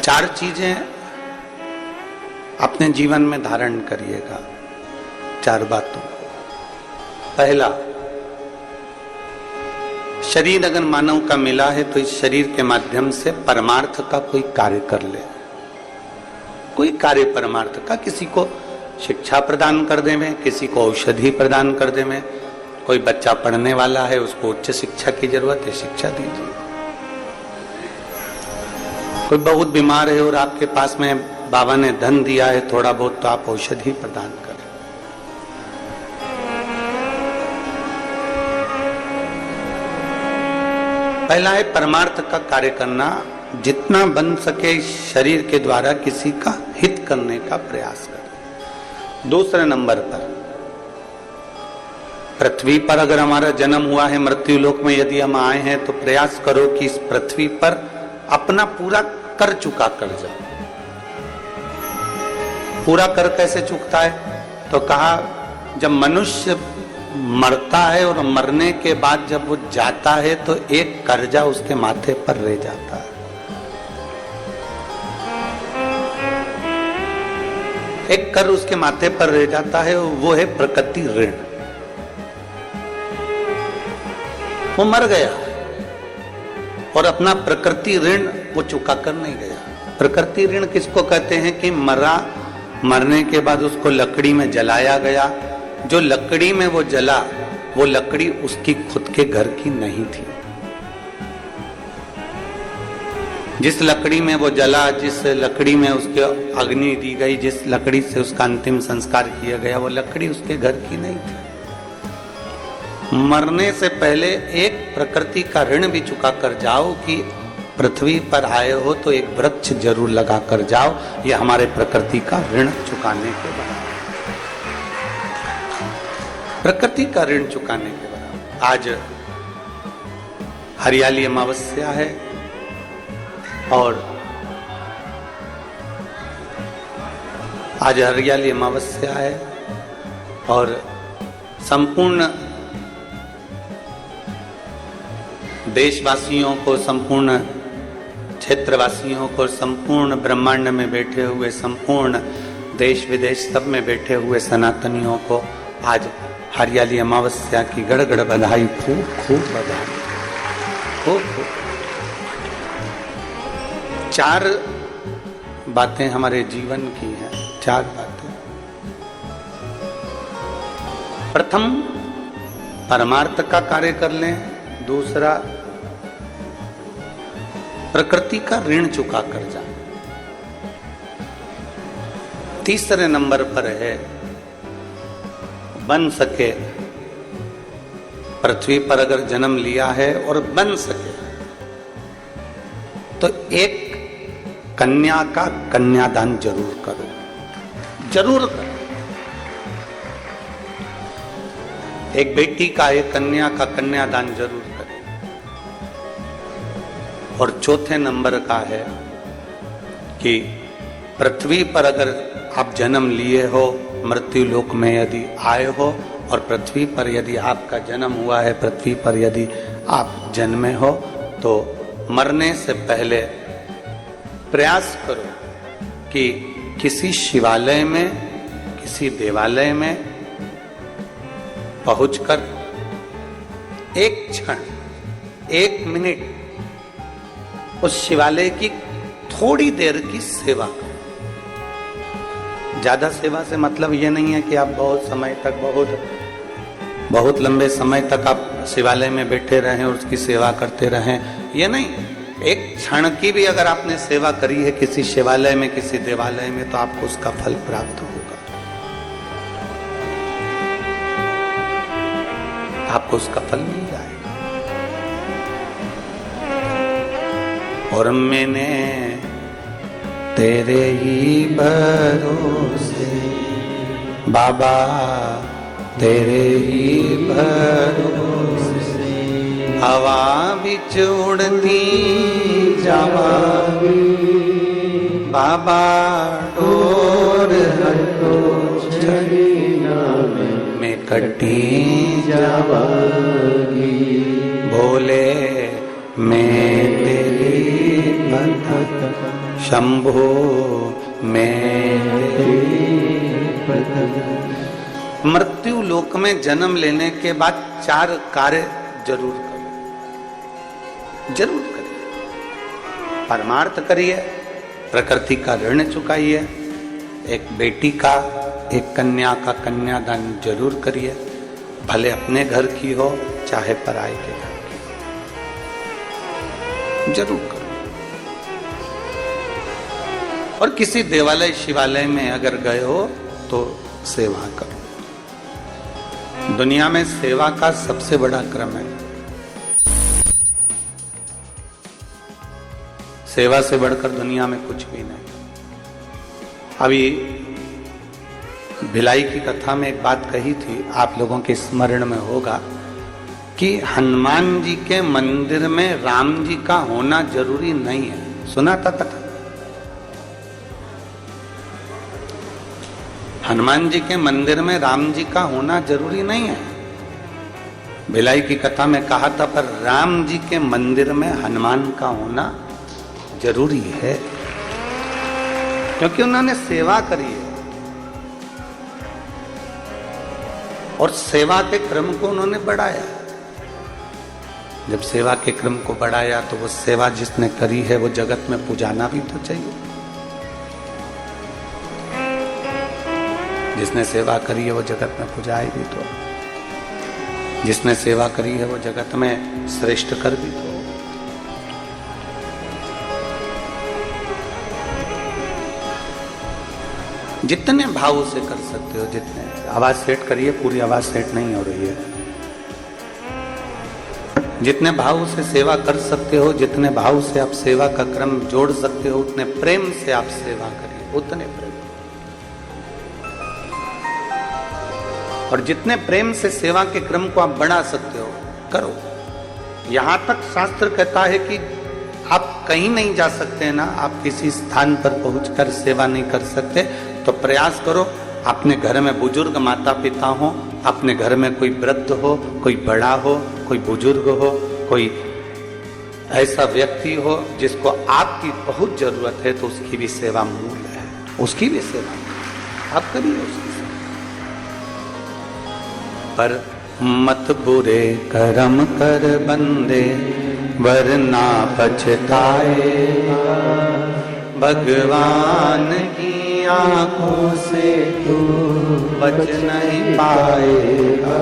चार चीजें अपने जीवन में धारण करिएगा, चार बातों को। पहला, शरीर अगर मानव का मिला है तो इस शरीर के माध्यम से परमार्थ का कोई कार्य कर ले, कोई कार्य परमार्थ का। किसी को शिक्षा प्रदान कर देवे, किसी को औषधि प्रदान कर देवे, कोई बच्चा पढ़ने वाला है उसको उच्च शिक्षा की जरूरत है, शिक्षा दीजिए। कोई बहुत बीमार है और आपके पास में बाबा ने धन दिया है थोड़ा बहुत, तो आप औषधि प्रदान करें। पहला है परमार्थ का कार्य करना, जितना बन सके शरीर के द्वारा किसी का हित करने का प्रयास करें। दूसरे नंबर पर, पृथ्वी पर अगर हमारा जन्म हुआ है, मृत्यु लोक में यदि हम आए हैं, तो प्रयास करो कि इस पृथ्वी पर अपना पूरा कर चुका कर जाओ। पूरा कर कैसे चुकता है? तो कहा, जब मनुष्य मरता है और मरने के बाद जब वो जाता है तो एक कर्जा उसके माथे पर रह जाता है। एक कर उसके माथे पर रह जाता है, वो है प्रकृति ऋण। वो मर गया और अपना प्रकृति ऋण वो चुका कर नहीं गया। प्रकृति ऋण किसको कहते हैं? कि मरने के बाद उसको लकड़ी में जलाया गया, जो लकड़ी में वो जला, वो लकड़ी उसकी खुद के घर की नहीं थी। जिस लकड़ी में वो जला, जिस लकड़ी में उसके अग्नि दी गई, जिस लकड़ी से उसका अंतिम संस्कार किया गया, वो लकड़ी उसके घर की नहीं थी। मरने से पहले एक प्रकृति का ऋण भी चुका कर जाओ कि पृथ्वी पर आए हो तो एक वृक्ष जरूर लगा कर जाओ। ये हमारे प्रकृति का ऋण चुकाने के बराबर, प्रकृति का ऋण चुकाने के बराबर। आज हरियाली अमावस्या है और आज हरियाली अमावस्या है और संपूर्ण देशवासियों को, संपूर्ण क्षेत्रवासियों को, संपूर्ण ब्रह्मांड में बैठे हुए, संपूर्ण देश विदेश सब में बैठे हुए सनातनियों को आज हरियाली अमावस्या की गड़गड़ बधाई, खूब खूब बधाई, खूब खूब। चार बातें हमारे जीवन की हैं, चार बातें। प्रथम, परमार्थ का कार्य कर लें। दूसरा, प्रकृति का ऋण चुका कर जाए। तीसरे नंबर पर है, बन सके, पृथ्वी पर अगर जन्म लिया है और बन सके तो एक कन्या का कन्यादान जरूर करो, जरूर करो। एक बेटी का, एक कन्या का कन्यादान जरूर करें। और चौथे नंबर का है कि पृथ्वी पर अगर आप जन्म लिए हो, मृत्यु लोक में यदि आए हो और पृथ्वी पर यदि आपका जन्म हुआ है, पृथ्वी पर यदि आप जन्मे हो, तो मरने से पहले प्रयास करो कि किसी शिवालय में, किसी देवालय में पहुंचकर एक क्षण, एक मिनट उस शिवालय की थोड़ी देर की सेवा करो। ज्यादा सेवा से मतलब ये नहीं है कि आप बहुत समय तक, बहुत लंबे समय तक आप शिवालय में बैठे रहें और उसकी सेवा करते रहें, ये नहीं। एक क्षण की भी अगर आपने सेवा करी है किसी शिवालय में, किसी देवालय में, तो आपको उसका फल प्राप्त होगा, आपको उसका फल मिल जाएगा। और मैंने तेरे ही भरोसे बाबा, तेरे ही भरोसे हवा बिच उड़ती जावागी बाबा, डोर हटो छड़िया में कटी जावागी। भोले मैं तेरी भक्त शंभो मैं मृत्यु लोक में जन्म लेने के बाद 4 कार्य जरूर करो, जरूर करिए। परमार्थ करिए, प्रकृति का ऋण चुकाइए, एक बेटी का, एक कन्या का कन्यादान जरूर करिए, भले अपने घर की हो चाहे पराये के घर की हो, जरूर करो। और किसी देवालय शिवालय में अगर गए हो तो सेवा करो। दुनिया में सेवा का सबसे बड़ा क्रम है। सेवा से बढ़कर दुनिया में कुछ भी नहीं। अभी भिलाई की कथा में एक बात कही थी, आप लोगों के स्मरण में होगा कि हनुमान जी के मंदिर में राम जी का होना जरूरी नहीं है। सुना था कथा? हनुमान जी के मंदिर में राम जी का होना जरूरी नहीं है। भिलाई की कथा में कहा था, पर राम जी के मंदिर में हनुमान का होना जरूरी है, क्योंकि उन्होंने सेवा करी है और सेवा के क्रम को उन्होंने बढ़ाया। जब सेवा के क्रम को बढ़ाया तो वो सेवा जिसने करी है वो जगत में पुजाना भी तो चाहिए। जिसने सेवा करी है वो जगत में पुजाएगी तो, जिसने सेवा करी है वो जगत में श्रेष्ठ कर भी तो। जितने भाव से कर सकते हो, जितने। आवाज सेट करिए, पूरी आवाज सेट नहीं हो रही है। जितने भाव से सेवा कर सकते हो, जितने भाव से आप सेवा का क्रम जोड़ सकते हो, उतने प्रेम से आप सेवा करिए, उतने प्रेम। और जितने प्रेम से सेवा के क्रम को आप बढ़ा सकते हो, करो। यहां तक शास्त्र कहता है कि आप कहीं नहीं जा सकते हैं ना, आप किसी स्थान पर पहुंचकर सेवा नहीं कर सकते, तो प्रयास करो अपने घर में बुजुर्ग माता पिता हो, अपने घर में कोई वृद्ध हो, कोई बड़ा हो, कोई बुजुर्ग हो, कोई ऐसा व्यक्ति हो जिसको आपकी बहुत जरूरत है, तो उसकी भी सेवा मूल है, उसकी भी सेवा आप करिए उसकी। पर मत बुरे कर्म कर बंदे वरना पछताएगा, भगवान की आंखों से तू बच नहीं पाएगा,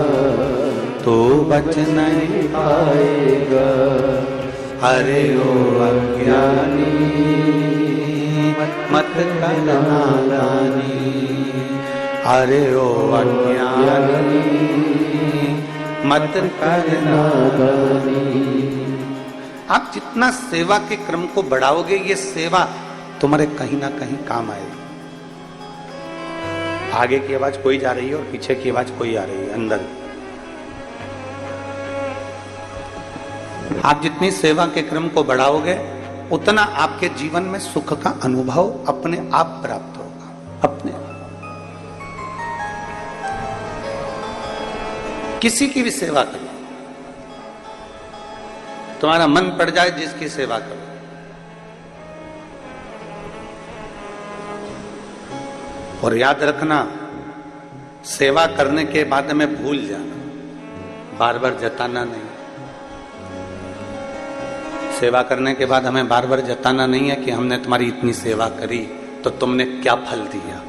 तू बच नहीं पाएगा। अरे ओ अज्ञानी मत कर नादानी, अरे ओ अज्ञानी मत कर नादानी। आप जितना सेवा के क्रम को बढ़ाओगे, ये सेवा तुम्हारे कहीं ना कहीं काम आएगी। आगे की आवाज कोई जा रही है और पीछे की आवाज कोई आ रही है, अंदर। आप जितनी सेवा के क्रम को बढ़ाओगे, उतना आपके जीवन में सुख का अनुभव अपने आप प्राप्त होगा, अपने। किसी की भी सेवा करो, तुम्हारा मन पड़ जाए जिसकी सेवा करो। और याद रखना, सेवा करने के बाद में भूल जाना, बार बार जताना नहीं। सेवा करने के बाद हमें बार बार जताना नहीं है कि हमने तुम्हारी इतनी सेवा करी तो तुमने क्या फल दिया।